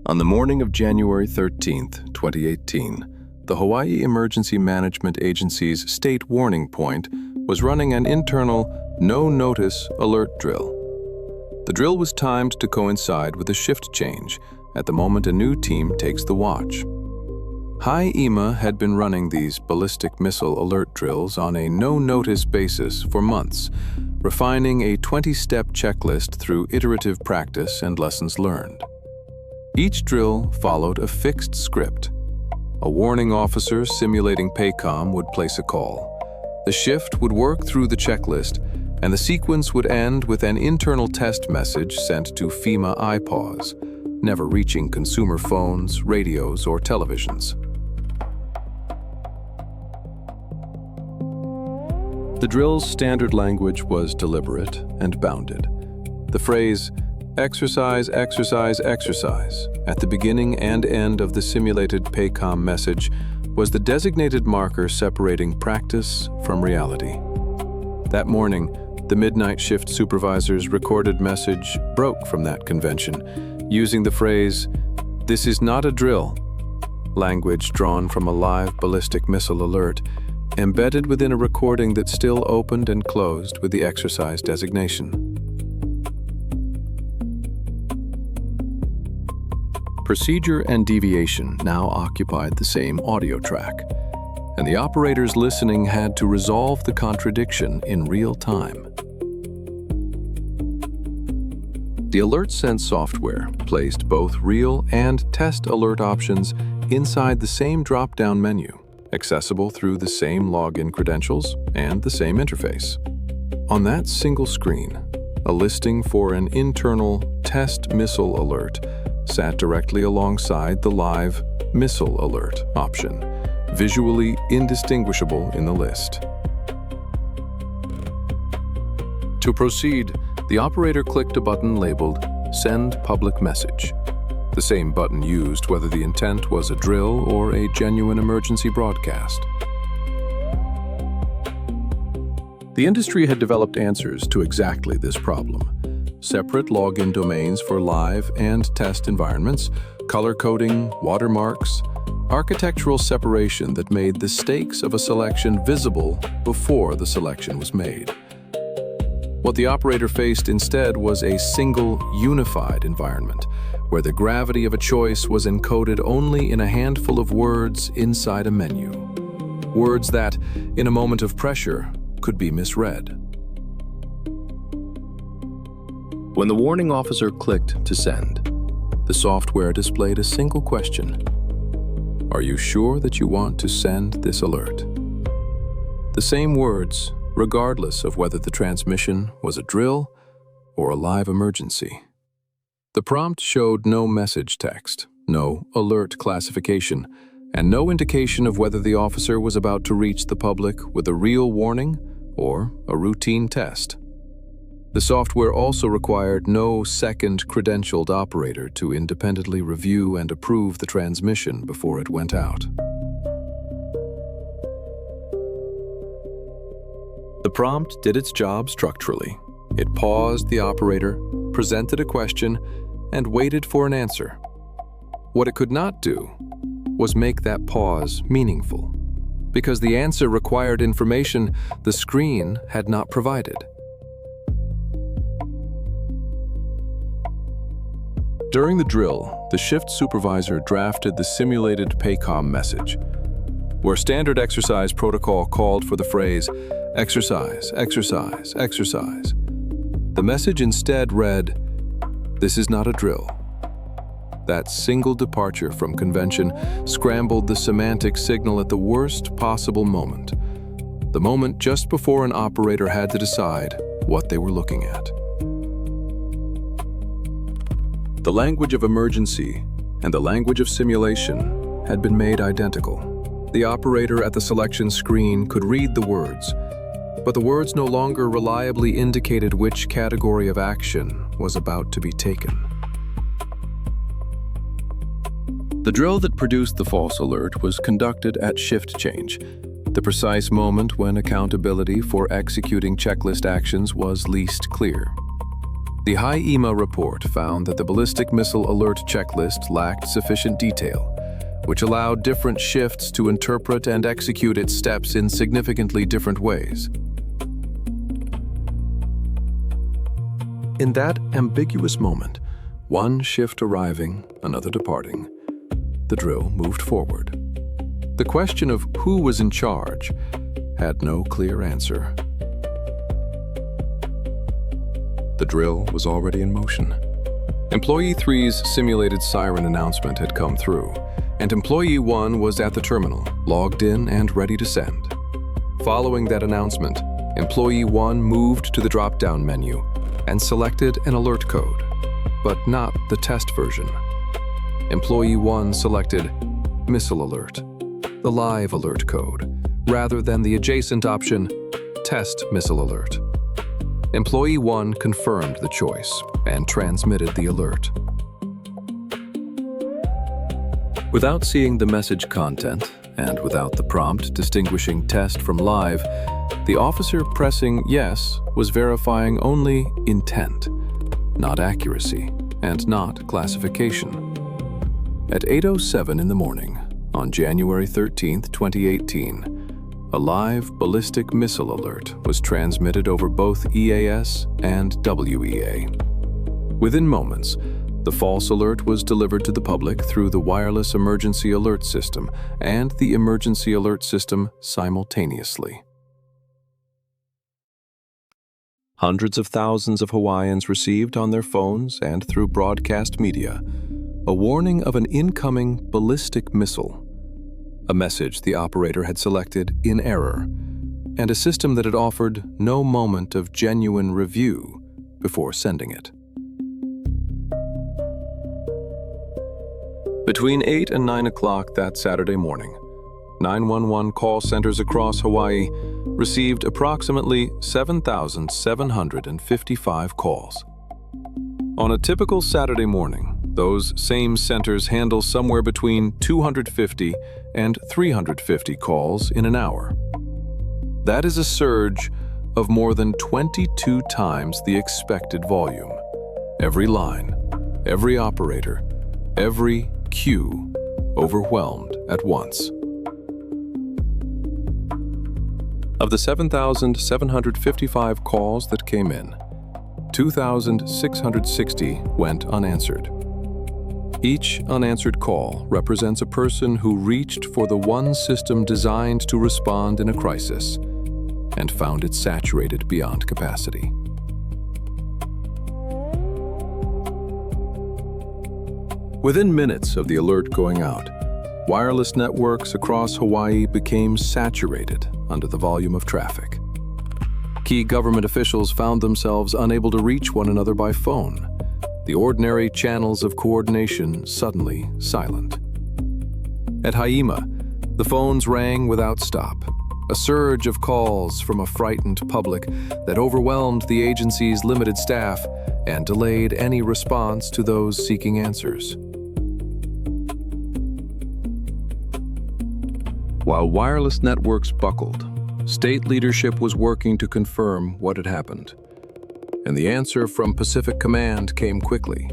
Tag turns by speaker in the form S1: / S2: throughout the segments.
S1: On the morning of January 13, 2018, the Hawaii Emergency Management Agency's state warning point was running an internal no-notice alert drill. The drill was timed to coincide with a shift change at the moment a new team takes the watch. High EMA had been running these ballistic missile alert drills on a no-notice basis for months, refining a 20-step checklist through iterative practice and lessons learned. Each drill followed a fixed script. A warning officer simulating PACOM would place a call. The shift would work through the checklist, and the sequence would end with an internal test message sent to FEMA IPAWs, never reaching consumer phones, radios, or televisions. The drill's standard language was deliberate and bounded. The phrase, "exercise, exercise, exercise," at the beginning and end of the simulated PACOM message was the designated marker separating practice from reality. That morning, the midnight shift supervisor's recorded message broke from that convention, using the phrase, "This is not a drill," language drawn from a live ballistic missile alert, embedded within a recording that still opened and closed with the exercise designation. Procedure and deviation now occupied the same audio track, and the operators listening had to resolve the contradiction in real time. The Alert Sense software placed both real and test alert options inside the same drop-down menu, accessible through the same login credentials and the same interface. On that single screen, a listing for an internal test missile alert sat directly alongside the live missile alert option, visually indistinguishable in the list. To proceed, the operator clicked a button labeled Send Public Message, the same button used whether the intent was a drill or a genuine emergency broadcast. The industry had developed answers to exactly this problem. Separate login domains for live and test environments, color coding, watermarks, architectural separation that made the stakes of a selection visible before the selection was made. What the operator faced instead was a single, unified environment, where the gravity of a choice was encoded only in a handful of words inside a menu. Words that, in a moment of pressure, could be misread. When the warning officer clicked to send, the software displayed a single question. Are you sure that you want to send this alert? The same words, regardless of whether the transmission was a drill or a live emergency. The prompt showed no message text, no alert classification, and no indication of whether the officer was about to reach the public with a real warning or a routine test. The software also required no second credentialed operator to independently review and approve the transmission before it went out. The prompt did its job structurally. It paused the operator, presented a question, and waited for an answer. What it could not do was make that pause meaningful, because the answer required information the screen had not provided. During the drill, the shift supervisor drafted the simulated PACOM message, where standard exercise protocol called for the phrase, "exercise, exercise, exercise." The message instead read, "This is not a drill." That single departure from convention scrambled the semantic signal at the worst possible moment, the moment just before an operator had to decide what they were looking at. The language of emergency and the language of simulation had been made identical. The operator at the selection screen could read the words, but the words no longer reliably indicated which category of action was about to be taken. The drill that produced the false alert was conducted at shift change, the precise moment when accountability for executing checklist actions was least clear. The HIEMA report found that the ballistic missile alert checklist lacked sufficient detail, which allowed different shifts to interpret and execute its steps in significantly different ways. In that ambiguous moment, one shift arriving, another departing, the drill moved forward. The question of who was in charge had no clear answer. The drill was already in motion. Employee 3's simulated siren announcement had come through, and Employee 1 was at the terminal, logged in and ready to send. Following that announcement, Employee 1 moved to the drop-down menu and selected an alert code, but not the test version. Employee 1 selected Missile Alert, the live alert code, rather than the adjacent option, Test Missile Alert. Employee 1 confirmed the choice and transmitted the alert. Without seeing the message content, and without the prompt distinguishing test from live, the officer pressing yes was verifying only intent, not accuracy, and not classification. At 8:07 in the morning, on January 13, 2018, a live ballistic missile alert was transmitted over both EAS and WEA. Within moments, the false alert was delivered to the public through the wireless emergency alert system and the emergency alert system simultaneously. Hundreds of thousands of Hawaiians received on their phones and through broadcast media a warning of an incoming ballistic missile, a message the operator had selected in error, and a system that had offered no moment of genuine review before sending it. Between 8 and 9 o'clock that Saturday morning, 911 call centers across Hawaii received approximately 7,755 calls. On a typical Saturday morning, those same centers handle somewhere between 250 and 350 calls in an hour. That is a surge of more than 22 times the expected volume. Every line, every operator, every queue overwhelmed at once. Of the 7,755 calls that came in, 2,660 went unanswered. Each unanswered call represents a person who reached for the one system designed to respond in a crisis and found it saturated beyond capacity. Within minutes of the alert going out, wireless networks across Hawaii became saturated under the volume of traffic. Key government officials found themselves unable to reach one another by phone, the ordinary channels of coordination suddenly silent. At HIEMA, the phones rang without stop, a surge of calls from a frightened public that overwhelmed the agency's limited staff and delayed any response to those seeking answers. While wireless networks buckled, state leadership was working to confirm what had happened. And the answer from Pacific Command came quickly.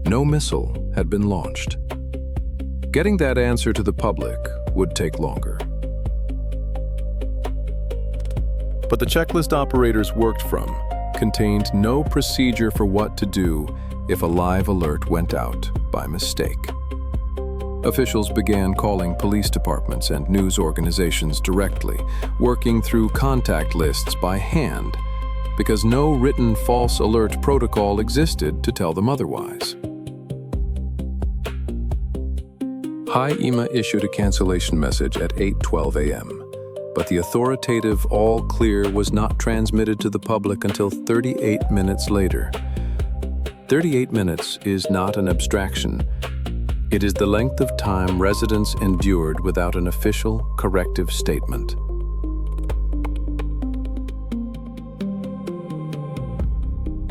S1: No missile had been launched. Getting that answer to the public would take longer. But the checklist operators worked from contained no procedure for what to do if a live alert went out by mistake. Officials began calling police departments and news organizations directly, working through contact lists by hand, because no written false alert protocol existed to tell them otherwise. HIEMA issued a cancellation message at 8:12 a.m., but the authoritative all clear was not transmitted to the public until 38 minutes later. 38 minutes is not an abstraction. It is the length of time residents endured without an official corrective statement.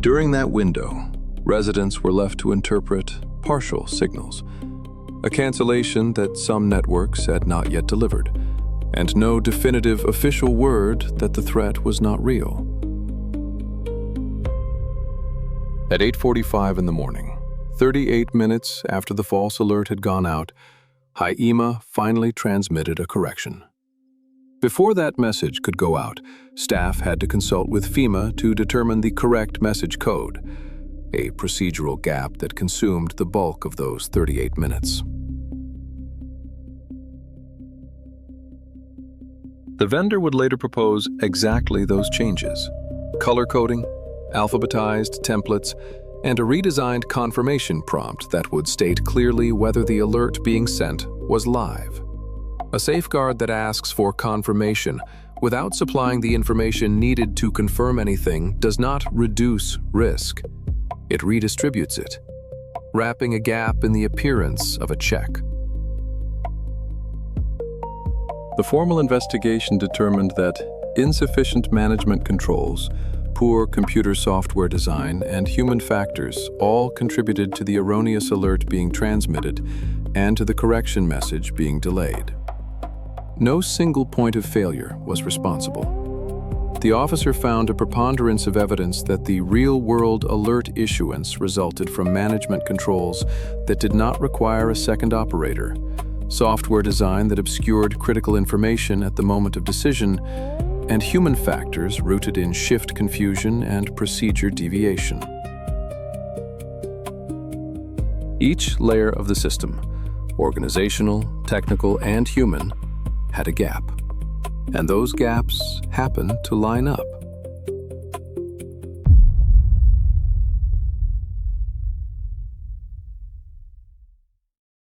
S1: During that window, residents were left to interpret partial signals, a cancellation that some networks had not yet delivered, and no definitive official word that the threat was not real. At 8:45 in the morning, 38 minutes after the false alert had gone out, HIEMA finally transmitted a correction. Before that message could go out, staff had to consult with FEMA to determine the correct message code, a procedural gap that consumed the bulk of those 38 minutes. The vendor would later propose exactly those changes: color coding, alphabetized templates, and a redesigned confirmation prompt that would state clearly whether the alert being sent was live. A safeguard that asks for confirmation without supplying the information needed to confirm anything does not reduce risk. It redistributes it, wrapping a gap in the appearance of a check. The formal investigation determined that insufficient management controls, poor computer software design, and human factors all contributed to the erroneous alert being transmitted and to the correction message being delayed. No single point of failure was responsible. The officer found a preponderance of evidence that the real-world alert issuance resulted from management controls that did not require a second operator, software design that obscured critical information at the moment of decision, and human factors rooted in shift confusion and procedure deviation. Each layer of the system, organizational, technical, and human, had a gap, and those gaps happened to line up.